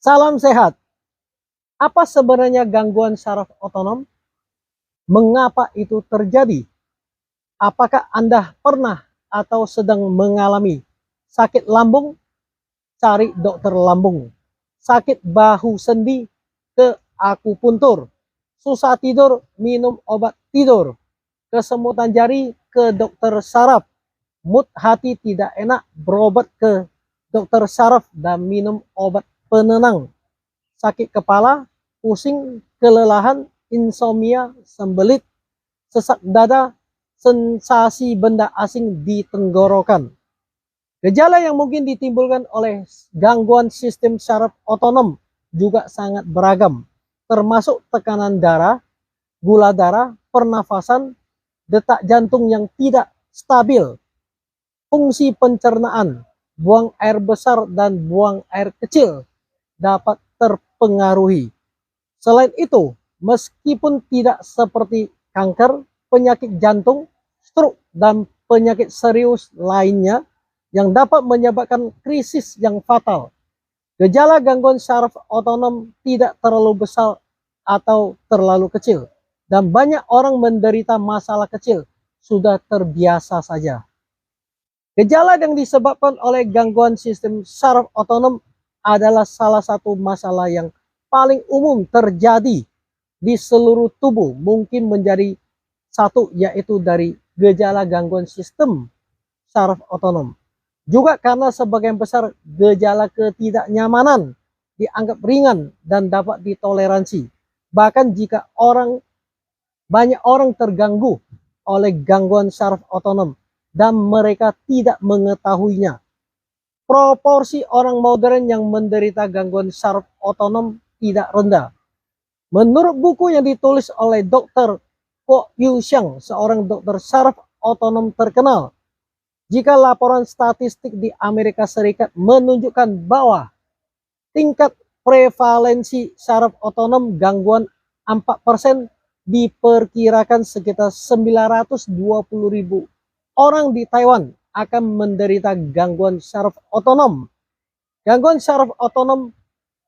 Salam sehat. Apa sebenarnya gangguan saraf otonom? Mengapa itu terjadi? Apakah Anda pernah atau sedang mengalami sakit lambung? Cari dokter lambung. Sakit bahu sendi? Ke akupuntur. Susah tidur? Minum obat tidur. Kesemutan jari? Ke dokter saraf. Mood hati tidak enak? Berobat ke dokter saraf dan minum obat penenang. Sakit kepala, pusing, kelelahan, insomnia, sembelit, sesak dada, sensasi benda asing di tenggorokan. Gejala yang mungkin ditimbulkan oleh gangguan sistem saraf otonom juga sangat beragam, termasuk tekanan darah, gula darah, pernafasan, detak jantung yang tidak stabil, fungsi pencernaan, buang air besar dan buang air kecil dapat terpengaruhi. Selain itu, meskipun tidak seperti kanker, penyakit jantung, stroke, dan penyakit serius lainnya yang dapat menyebabkan krisis yang fatal, gejala gangguan saraf otonom tidak terlalu besar atau terlalu kecil, dan banyak orang menderita masalah kecil sudah terbiasa saja. Gejala yang disebabkan oleh gangguan sistem saraf otonom adalah salah satu masalah yang paling umum terjadi di seluruh tubuh, mungkin menjadi satu, yaitu dari gejala gangguan sistem saraf otonom. Juga karena sebagian besar gejala ketidaknyamanan dianggap ringan dan dapat ditoleransi. Bahkan jika banyak orang terganggu oleh gangguan saraf otonom dan mereka tidak mengetahuinya. Proporsi orang modern yang menderita gangguan saraf otonom tidak rendah. Menurut buku yang ditulis oleh Dr. Ko Yu Xiang, seorang dokter saraf otonom terkenal, jika laporan statistik di Amerika Serikat menunjukkan bahwa tingkat prevalensi saraf otonom gangguan 4%, diperkirakan sekitar 920.000 orang di Taiwan akan menderita gangguan saraf otonom. Gangguan saraf otonom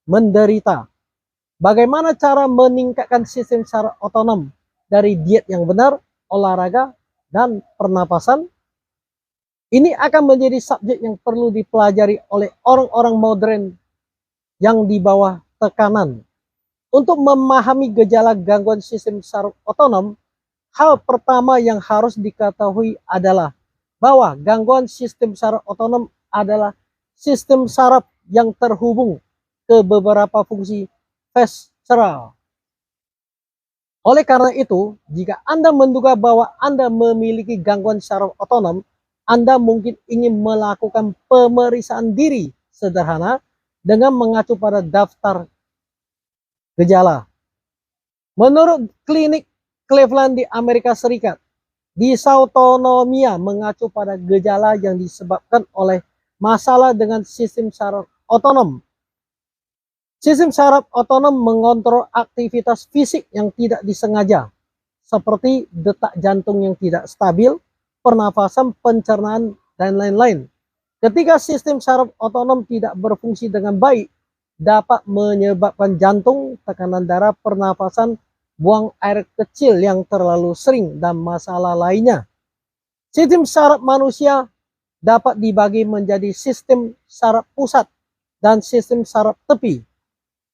menderita. Bagaimana cara meningkatkan sistem saraf otonom? Dari diet yang benar, olahraga, dan pernapasan. Ini akan menjadi subjek yang perlu dipelajari oleh orang-orang modern yang di bawah tekanan. Untuk memahami gejala gangguan sistem saraf otonom, hal pertama yang harus diketahui adalah bahwa gangguan sistem saraf otonom adalah sistem saraf yang terhubung ke beberapa fungsi visceral. Oleh karena itu, jika Anda menduga bahwa Anda memiliki gangguan saraf otonom, Anda mungkin ingin melakukan pemeriksaan diri sederhana dengan mengacu pada daftar gejala. Menurut klinik Cleveland di Amerika Serikat, disautonomia mengacu pada gejala yang disebabkan oleh masalah dengan sistem saraf otonom. Sistem saraf otonom mengontrol aktivitas fisik yang tidak disengaja, seperti detak jantung yang tidak stabil, pernafasan, pencernaan, dan lain-lain. Ketika sistem saraf otonom tidak berfungsi dengan baik, dapat menyebabkan jantung, tekanan darah, pernafasan, buang air kecil yang terlalu sering, dan masalah lainnya. Sistem saraf manusia dapat dibagi menjadi sistem saraf pusat dan sistem saraf tepi.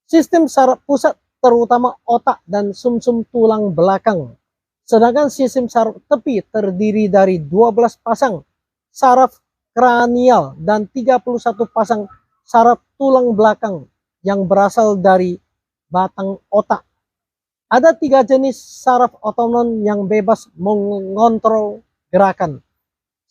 Sistem saraf pusat terutama otak dan sumsum tulang belakang. Sedangkan sistem saraf tepi terdiri dari 12 pasang saraf kranial dan 31 pasang saraf tulang belakang yang berasal dari batang otak. Ada 3 jenis saraf otonom yang bebas mengontrol gerakan.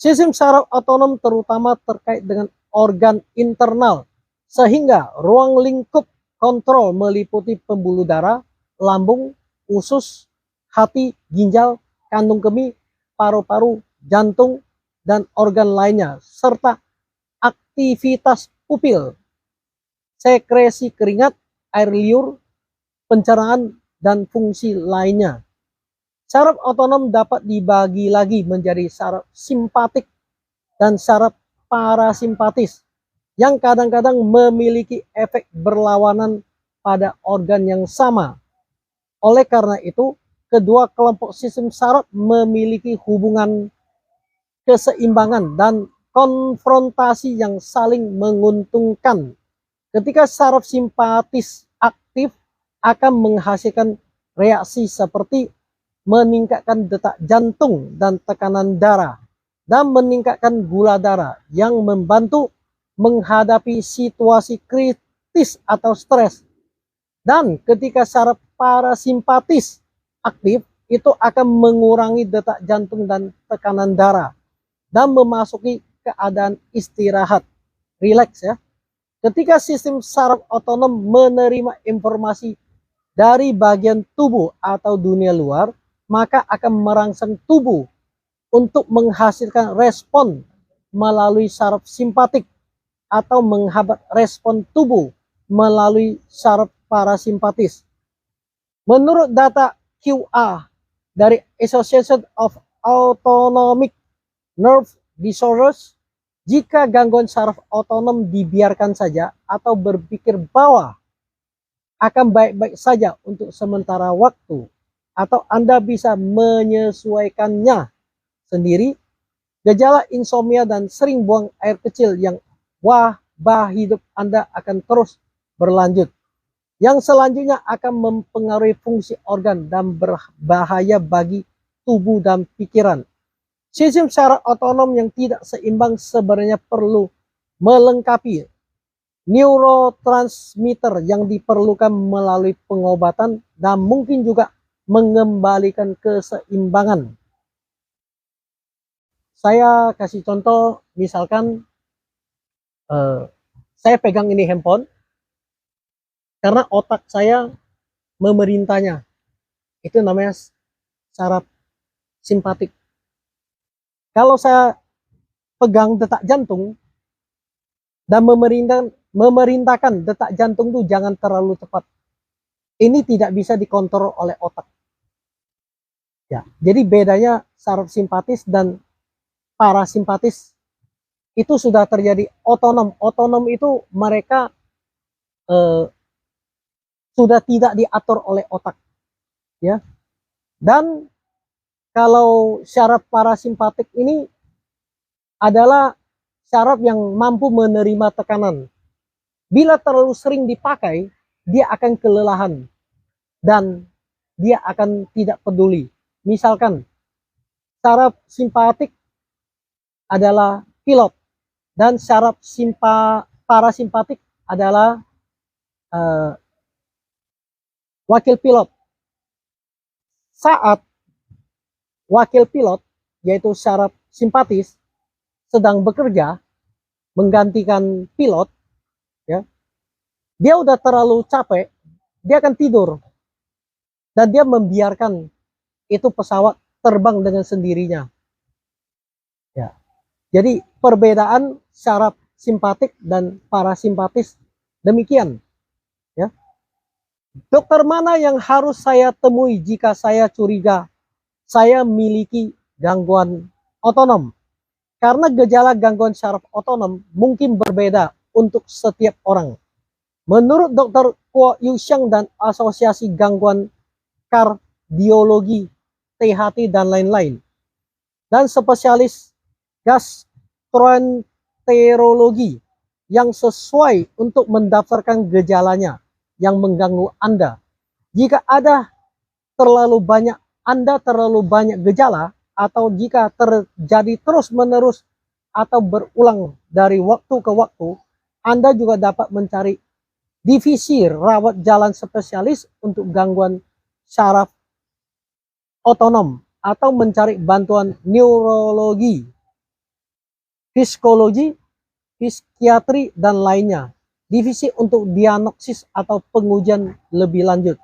Sistem saraf otonom terutama terkait dengan organ internal, sehingga ruang lingkup kontrol meliputi pembuluh darah, lambung, usus, hati, ginjal, kandung kemih, paru-paru, jantung, dan organ lainnya, serta aktivitas pupil, sekresi keringat, air liur, pencernaan, dan fungsi lainnya. Saraf otonom dapat dibagi lagi menjadi saraf simpatik dan saraf parasimpatis. yang kadang-kadang memiliki efek berlawanan pada organ yang sama. Oleh karena itu, kedua kelompok sistem saraf memiliki hubungan keseimbangan dan konfrontasi yang saling menguntungkan. Ketika saraf simpatis aktif, akan menghasilkan reaksi seperti meningkatkan detak jantung dan tekanan darah, dan meningkatkan gula darah yang membantu menghadapi situasi kritis atau stres. Dan ketika saraf parasimpatis aktif, itu akan mengurangi detak jantung dan tekanan darah dan memasuki keadaan istirahat, rileks ya. Ketika sistem saraf otonom menerima informasi dari bagian tubuh atau dunia luar, maka akan merangsang tubuh untuk menghasilkan respon melalui saraf simpatik atau menghambat respon tubuh melalui saraf parasimpatis. Menurut data QA dari Association of Autonomic Nerve Disorders, jika gangguan saraf otonom dibiarkan saja atau berpikir bahwa akan baik-baik saja untuk sementara waktu, atau Anda bisa menyesuaikannya sendiri, gejala insomnia dan sering buang air kecil yang wabah hidup Anda akan terus berlanjut. Yang selanjutnya akan mempengaruhi fungsi organ dan berbahaya bagi tubuh dan pikiran. Sistem saraf otonom yang tidak seimbang sebenarnya perlu melengkapi neurotransmitter yang diperlukan melalui pengobatan dan mungkin juga mengembalikan keseimbangan. Saya kasih contoh, misalkan saya pegang ini handphone karena otak saya memerintahnya. Itu namanya saraf simpatik. Kalau saya pegang detak jantung dan memerintahkan detak jantung itu jangan terlalu cepat, ini tidak bisa dikontrol oleh otak. Ya, jadi bedanya saraf simpatis dan parasimpatis itu sudah terjadi otonom. Otonom itu mereka sudah tidak diatur oleh otak, ya. Dan kalau saraf parasimpatik ini adalah saraf yang mampu menerima tekanan. Bila terlalu sering dipakai, dia akan kelelahan dan dia akan tidak peduli. Misalkan saraf simpatik adalah pilot dan saraf parasimpatik adalah wakil pilot. Saat wakil pilot, yaitu saraf simpatis, sedang bekerja menggantikan pilot, ya, dia udah terlalu capek, dia akan tidur dan dia membiarkan itu pesawat terbang dengan sendirinya. Ya, jadi perbedaan saraf simpatik dan parasimpatis demikian. Ya, dokter mana yang harus saya temui jika saya curiga saya memiliki gangguan otonom? Karena gejala gangguan saraf otonom mungkin berbeda untuk setiap orang. Menurut Dr. Kuo Yu Xiang dan Asosiasi Gangguan Kardiologi, THT, dan lain-lain, dan spesialis gastroenterologi yang sesuai untuk mendaftarkan gejalanya yang mengganggu Anda. Jika Anda terlalu banyak gejala, atau jika terjadi terus-menerus atau berulang dari waktu ke waktu, Anda juga dapat mencari divisi rawat jalan spesialis untuk gangguan saraf otonom atau mencari bantuan neurologi, psikologi, psikiatri, dan lainnya. Divisi untuk diagnosis atau pengujian lebih lanjut.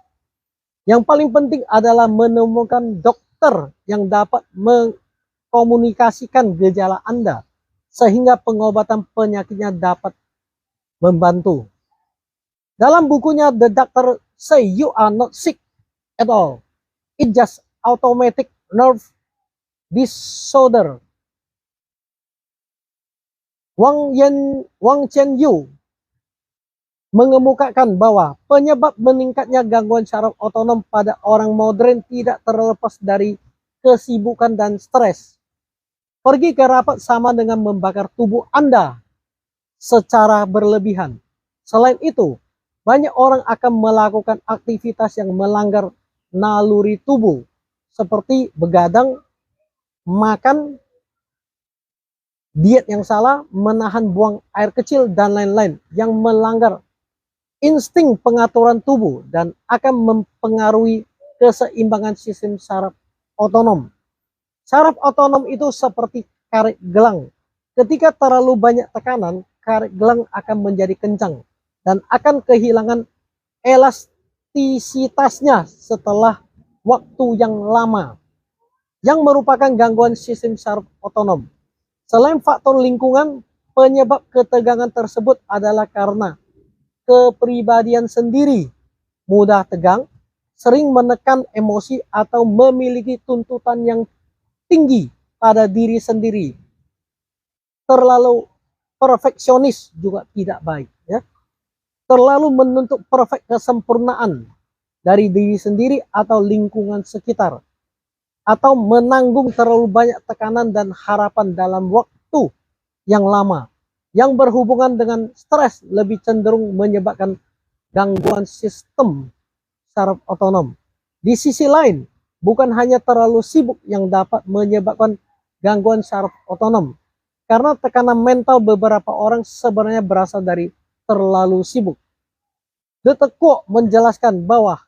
Yang paling penting adalah menemukan dokter yang dapat mengkomunikasikan gejala Anda sehingga pengobatan penyakitnya dapat membantu. Dalam bukunya The Doctor Say You Are Not Sick at All, It's Just Automatic Nerve Disorder, Wang Qianyu mengemukakan bahwa penyebab meningkatnya gangguan saraf otonom pada orang modern tidak terlepas dari kesibukan dan stres. Pergi ke rapat sama dengan membakar tubuh Anda secara berlebihan. Selain itu, banyak orang akan melakukan aktivitas yang melanggar naluri tubuh, seperti begadang, makan, diet yang salah, menahan buang air kecil, dan lain-lain yang melanggar insting pengaturan tubuh dan akan mempengaruhi keseimbangan sistem saraf otonom. Saraf otonom itu seperti karet gelang. Ketika terlalu banyak tekanan, karet gelang akan menjadi kencang dan akan kehilangan elastisitasnya setelah waktu yang lama, yang merupakan gangguan sistem saraf otonom. Selain faktor lingkungan, penyebab ketegangan tersebut adalah karena kepribadian sendiri, mudah tegang, sering menekan emosi atau memiliki tuntutan yang tinggi pada diri sendiri. Terlalu perfeksionis juga tidak baik, ya. Terlalu menuntut perfect kesempurnaan dari diri sendiri atau lingkungan sekitar, atau menanggung terlalu banyak tekanan dan harapan dalam waktu yang lama, yang berhubungan dengan stres lebih cenderung menyebabkan gangguan sistem saraf otonom. Di sisi lain, bukan hanya terlalu sibuk yang dapat menyebabkan gangguan saraf otonom, karena tekanan mental beberapa orang sebenarnya berasal dari terlalu sibuk. Dr. Kwok menjelaskan bahwa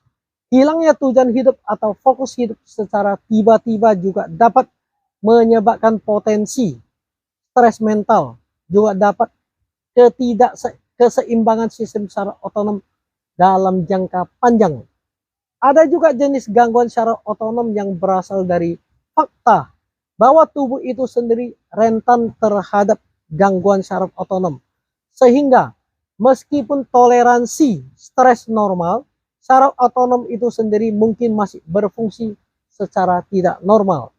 hilangnya tujuan hidup atau fokus hidup secara tiba-tiba juga dapat menyebabkan potensi stres mental, juga dapat ketidakkeseimbangan sistem saraf otonom dalam jangka panjang. Ada juga jenis gangguan saraf otonom yang berasal dari fakta bahwa tubuh itu sendiri rentan terhadap gangguan saraf otonom. Sehingga meskipun toleransi stres normal, saraf otonom itu sendiri mungkin masih berfungsi secara tidak normal.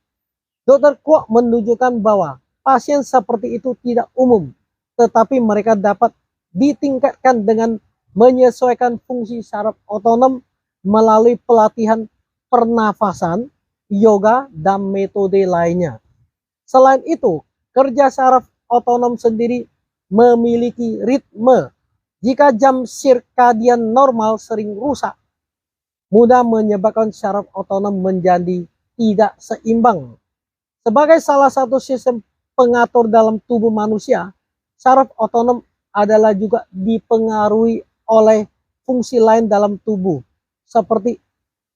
Dr. Kwok menunjukkan bahwa pasien seperti itu tidak umum, tetapi mereka dapat ditingkatkan dengan menyesuaikan fungsi saraf otonom melalui pelatihan pernafasan, yoga, dan metode lainnya. Selain itu, kerja saraf otonom sendiri memiliki ritme. Jika jam sirkadian normal sering rusak, mudah menyebabkan saraf otonom menjadi tidak seimbang. Sebagai salah satu sistem pengatur dalam tubuh manusia, saraf otonom adalah juga dipengaruhi oleh fungsi lain dalam tubuh, seperti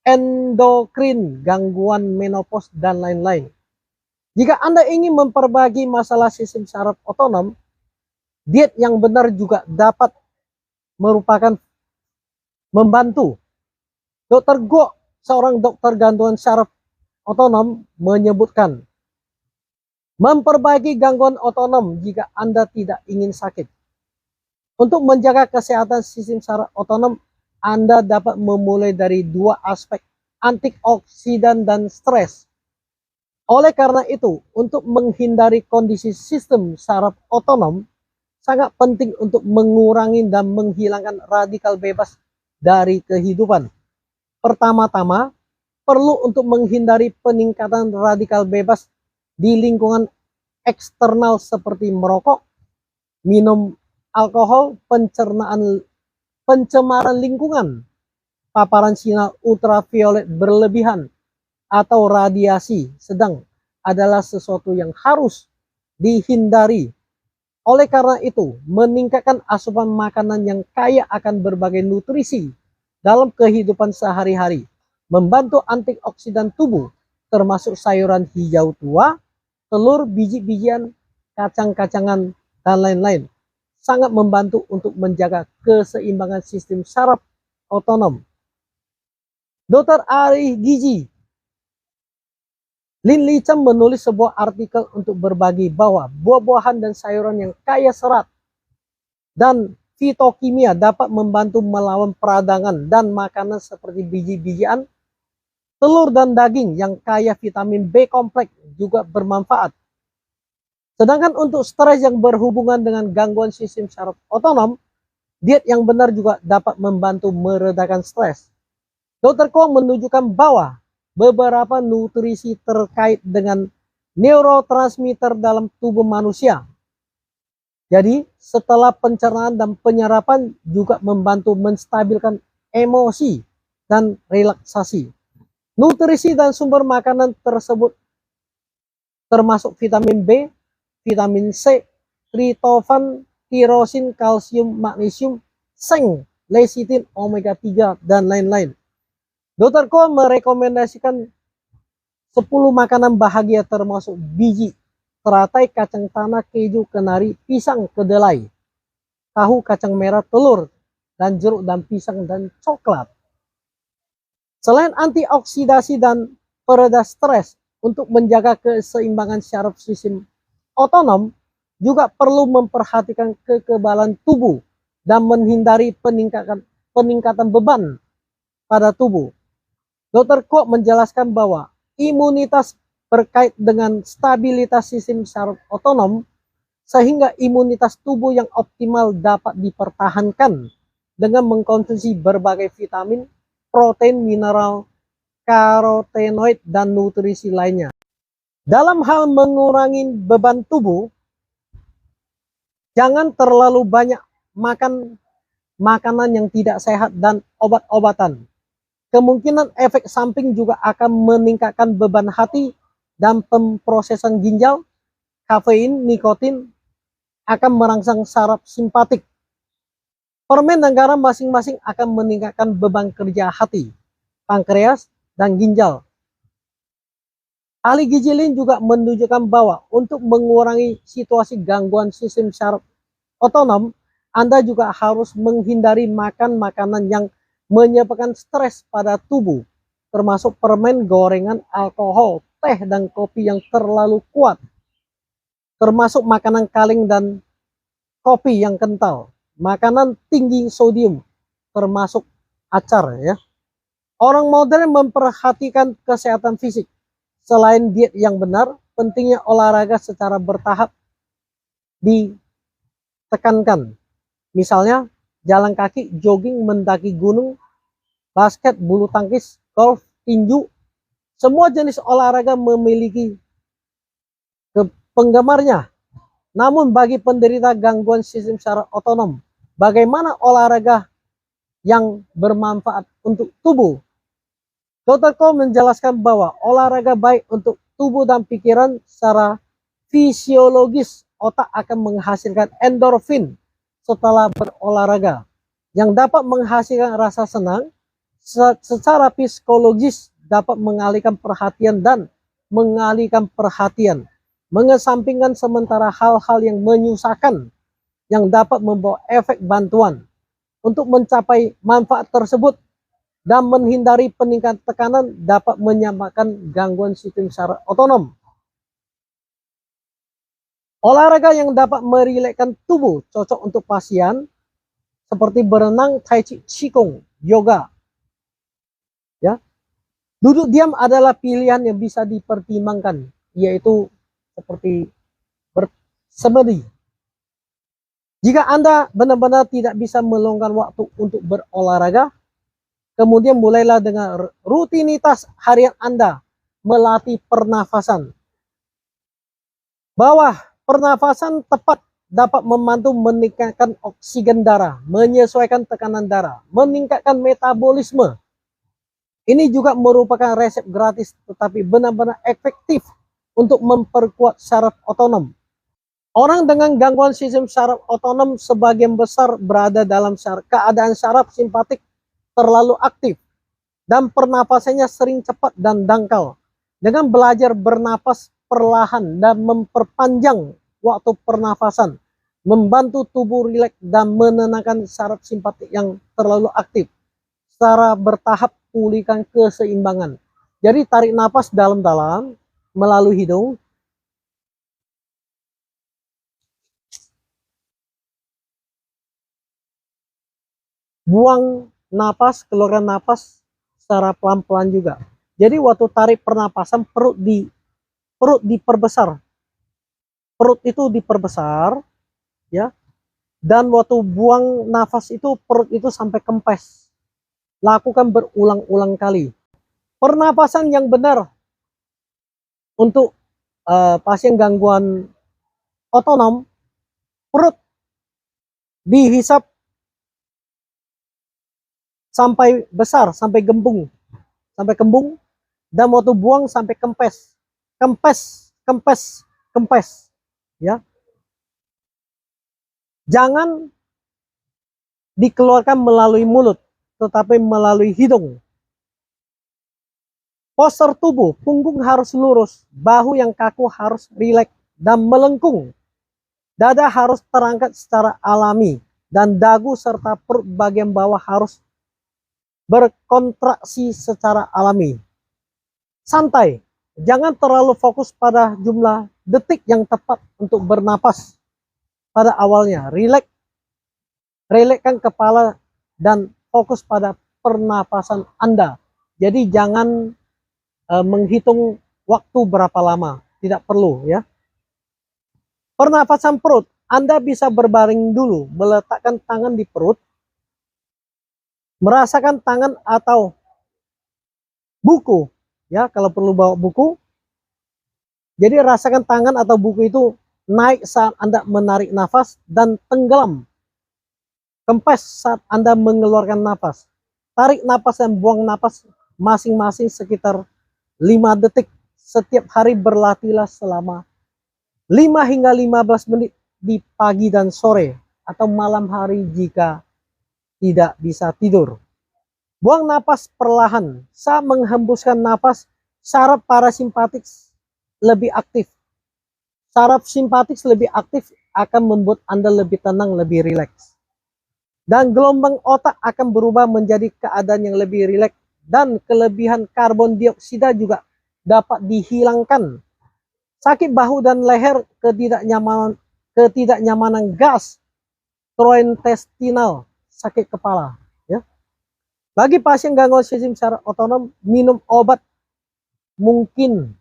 endokrin, gangguan menopause, dan lain-lain. Jika Anda ingin memperbaiki masalah sistem saraf otonom, diet yang benar juga dapat merupakan membantu. Dr. Go, seorang dokter gangguan saraf otonom, menyebutkan, memperbaiki gangguan otonom jika Anda tidak ingin sakit. Untuk menjaga kesehatan sistem saraf otonom, Anda dapat memulai dari dua aspek, antioksidan dan stres. Oleh karena itu, untuk menghindari kondisi sistem saraf otonom, sangat penting untuk mengurangi dan menghilangkan radikal bebas dari kehidupan. Pertama-tama, perlu untuk menghindari peningkatan radikal bebas di lingkungan eksternal seperti merokok, minum alkohol, pencemaran lingkungan, paparan sinar ultraviolet berlebihan, atau radiasi sedang adalah sesuatu yang harus dihindari. Oleh karena itu, meningkatkan asupan makanan yang kaya akan berbagai nutrisi dalam kehidupan sehari-hari, membantu antioksidan tubuh, termasuk sayuran hijau tua, telur, biji-bijian, kacang-kacangan, dan lain-lain, sangat membantu untuk menjaga keseimbangan sistem saraf otonom. Dr. Ari Gizi Lin Li Chen menulis sebuah artikel untuk berbagi bahwa buah-buahan dan sayuran yang kaya serat dan fitokimia dapat membantu melawan peradangan, dan makanan seperti biji-bijian, telur, dan daging yang kaya vitamin B kompleks juga bermanfaat. Sedangkan untuk stres yang berhubungan dengan gangguan sistem saraf otonom, diet yang benar juga dapat membantu meredakan stres. Dr. Kwong menunjukkan bahwa beberapa nutrisi terkait dengan neurotransmitter dalam tubuh manusia. Jadi, setelah pencernaan dan penyerapan juga membantu menstabilkan emosi dan relaksasi. Nutrisi dan sumber makanan tersebut termasuk vitamin B, vitamin C, tritofan, tirosin, kalsium, magnesium, seng, lecithin, omega 3, dan lain-lain. Dr. Kwong merekomendasikan 10 makanan bahagia termasuk biji, teratai, kacang tanah, keju, kenari, pisang, kedelai, tahu, kacang merah, telur, dan jeruk, dan pisang, dan coklat. Selain antioksidasi dan pereda stres, untuk menjaga keseimbangan syaraf sistem otonom, juga perlu memperhatikan kekebalan tubuh dan menghindari peningkatan beban pada tubuh. Dr. Kwok menjelaskan bahwa imunitas berkait dengan stabilitas sistem saraf otonom, sehingga imunitas tubuh yang optimal dapat dipertahankan dengan mengkonsumsi berbagai vitamin, protein, mineral, karotenoid, dan nutrisi lainnya. Dalam hal mengurangi beban tubuh, jangan terlalu banyak makan makanan yang tidak sehat dan obat-obatan. Kemungkinan efek samping juga akan meningkatkan beban hati dan pemrosesan ginjal. Kafein, nikotin akan merangsang saraf simpatik. Permen dan garam masing-masing akan meningkatkan beban kerja hati, pankreas, dan ginjal. Ahli gizi lain juga menunjukkan bahwa untuk mengurangi situasi gangguan sistem saraf otonom, Anda juga harus menghindari makan makanan yang menyebabkan stres pada tubuh, termasuk permen, gorengan, alkohol, teh, dan kopi yang terlalu kuat, termasuk makanan kaleng dan kopi yang kental, makanan tinggi sodium, termasuk acar ya. Orang modern memperhatikan kesehatan fisik. Selain diet yang benar, pentingnya olahraga secara bertahap ditekankan. Misalnya, jalan kaki, jogging, mendaki gunung, basket, bulu tangkis, golf, tinju. Semua jenis olahraga memiliki penggemarnya. Namun bagi penderita gangguan sistem saraf otonom, bagaimana olahraga yang bermanfaat untuk tubuh? Dr. Ko menjelaskan bahwa olahraga baik untuk tubuh dan pikiran. Secara fisiologis, otak akan menghasilkan endorfin setelah berolahraga, yang dapat menghasilkan rasa senang. Secara psikologis, dapat mengalihkan perhatian dan mengalihkan perhatian, mengesampingkan sementara hal-hal yang menyusahkan, yang dapat membawa efek bantuan. Untuk mencapai manfaat tersebut dan menghindari peningkatan tekanan, dapat menyamakan gangguan sistem saraf otonom. Olahraga yang dapat merilekskan tubuh cocok untuk pasien seperti berenang, tai chi, qigong, yoga. Ya, duduk diam adalah pilihan yang bisa dipertimbangkan, yaitu seperti bersemedi. Jika Anda benar-benar tidak bisa meluangkan waktu untuk berolahraga, kemudian mulailah dengan rutinitas harian Anda melatih pernafasan. Bahwa pernafasan tepat dapat membantu meningkatkan oksigen darah, menyesuaikan tekanan darah, meningkatkan metabolisme. Ini juga merupakan resep gratis tetapi benar-benar efektif untuk memperkuat saraf otonom. Orang dengan gangguan sistem saraf otonom sebagian besar berada dalam keadaan saraf simpatik terlalu aktif dan pernapasannya sering cepat dan dangkal. Dengan belajar bernapas perlahan dan memperpanjang waktu pernafasan, membantu tubuh rileks dan menenangkan saraf simpatik yang terlalu aktif. Secara bertahap pulihkan keseimbangan. Jadi tarik nafas dalam-dalam melalui hidung. Buang nafas, keluarkan nafas secara pelan-pelan juga. Jadi waktu tarik pernapasan perut diperbesar. perut itu diperbesar, ya. Dan waktu buang nafas itu perut itu sampai kempes. Lakukan berulang-ulang kali. Pernapasan yang benar untuk pasien gangguan otonom, perut dihisap sampai besar, sampai gembung, dan waktu buang sampai kempes, ya. Jangan dikeluarkan melalui mulut, tetapi melalui hidung. Postur tubuh, punggung harus lurus, bahu yang kaku harus rileks dan melengkung. Dada harus terangkat secara alami, dan dagu serta perut bagian bawah harus berkontraksi secara alami. Santai, jangan terlalu fokus pada jumlah detik yang tepat untuk bernapas pada awalnya. Rilekskan kepala dan fokus pada pernapasan Anda. Jadi jangan menghitung waktu berapa lama, tidak perlu, ya. Pernapasan perut, Anda bisa berbaring dulu, meletakkan tangan di perut, merasakan tangan atau buku, ya, kalau perlu bawa buku. Jadi rasakan tangan atau buku itu naik saat Anda menarik nafas dan tenggelam, kempes saat Anda mengeluarkan nafas. Tarik nafas dan buang nafas masing-masing sekitar 5 detik. Setiap hari berlatihlah selama 5 hingga 15 menit di pagi dan sore atau malam hari jika tidak bisa tidur. Buang napas perlahan. Saat menghembuskan napas, saraf parasimpatik lebih aktif. Saraf simpatik lebih aktif akan membuat Anda lebih tenang, lebih rileks. Dan gelombang otak akan berubah menjadi keadaan yang lebih rileks, dan kelebihan karbon dioksida juga dapat dihilangkan. Sakit bahu dan leher, ketidaknyamanan gas, gastrointestinal, sakit kepala, ya. Bagi pasien gangguan sistem saraf otonom, minum obat mungkin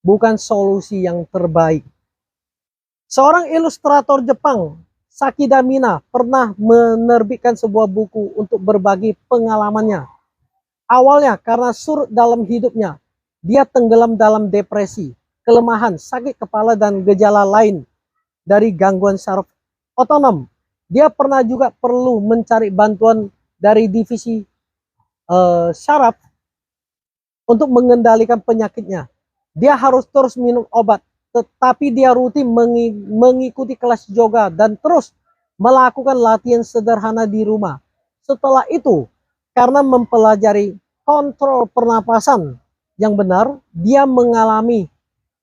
bukan solusi yang terbaik. Seorang ilustrator Jepang, Sakida Mina, pernah menerbitkan sebuah buku untuk berbagi pengalamannya. Awalnya karena surut dalam hidupnya, dia tenggelam dalam depresi, kelemahan, sakit kepala, dan gejala lain dari gangguan saraf otonom. Dia pernah juga perlu mencari bantuan dari divisi saraf untuk mengendalikan penyakitnya. Dia harus terus minum obat, tetapi dia rutin mengikuti kelas yoga dan terus melakukan latihan sederhana di rumah. Setelah itu, karena mempelajari kontrol pernapasan yang benar, dia mengalami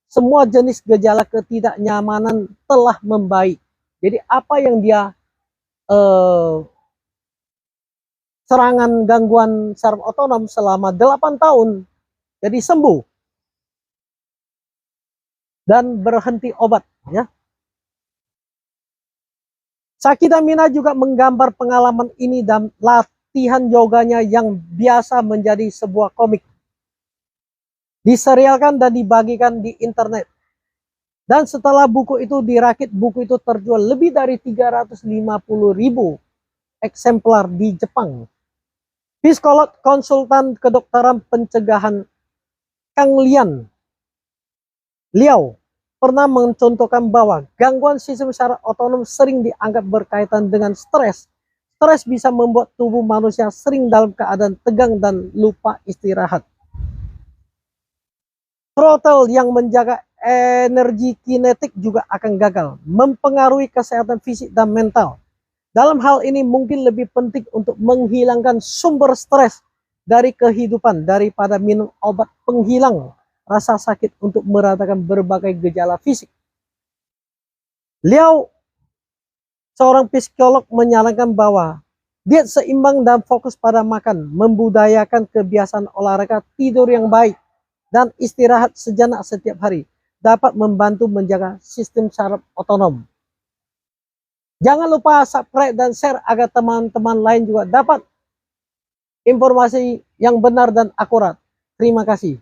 semua jenis gejala ketidaknyamanan telah membaik. Jadi apa yang dia serangan gangguan saraf otonom selama 8 tahun, jadi sembuh dan berhenti obat, ya. Sakida Mina juga menggambar pengalaman ini dan latihan yoganya yang biasa menjadi sebuah komik. Diserialkan dan dibagikan di internet. Dan setelah buku itu dirakit, buku itu terjual lebih dari 350.000 eksemplar di Jepang. Psikolog konsultan kedokteran pencegahan Kang Liao pernah mencontohkan bahwa gangguan sistem saraf otonom sering dianggap berkaitan dengan stres. Stres bisa membuat tubuh manusia sering dalam keadaan tegang dan lupa istirahat. Throttle yang menjaga energi kinetik juga akan gagal, mempengaruhi kesehatan fisik dan mental. Dalam hal ini mungkin lebih penting untuk menghilangkan sumber stres dari kehidupan daripada minum obat penghilang rasa sakit untuk meratakan berbagai gejala fisik. Liao, seorang psikolog, menyarankan bahwa diet seimbang dan fokus pada makan, membudayakan kebiasaan olahraga, tidur yang baik, dan istirahat sejenak setiap hari dapat membantu menjaga sistem saraf otonom. Jangan lupa subscribe dan share agar teman-teman lain juga dapat informasi yang benar dan akurat. Terima kasih.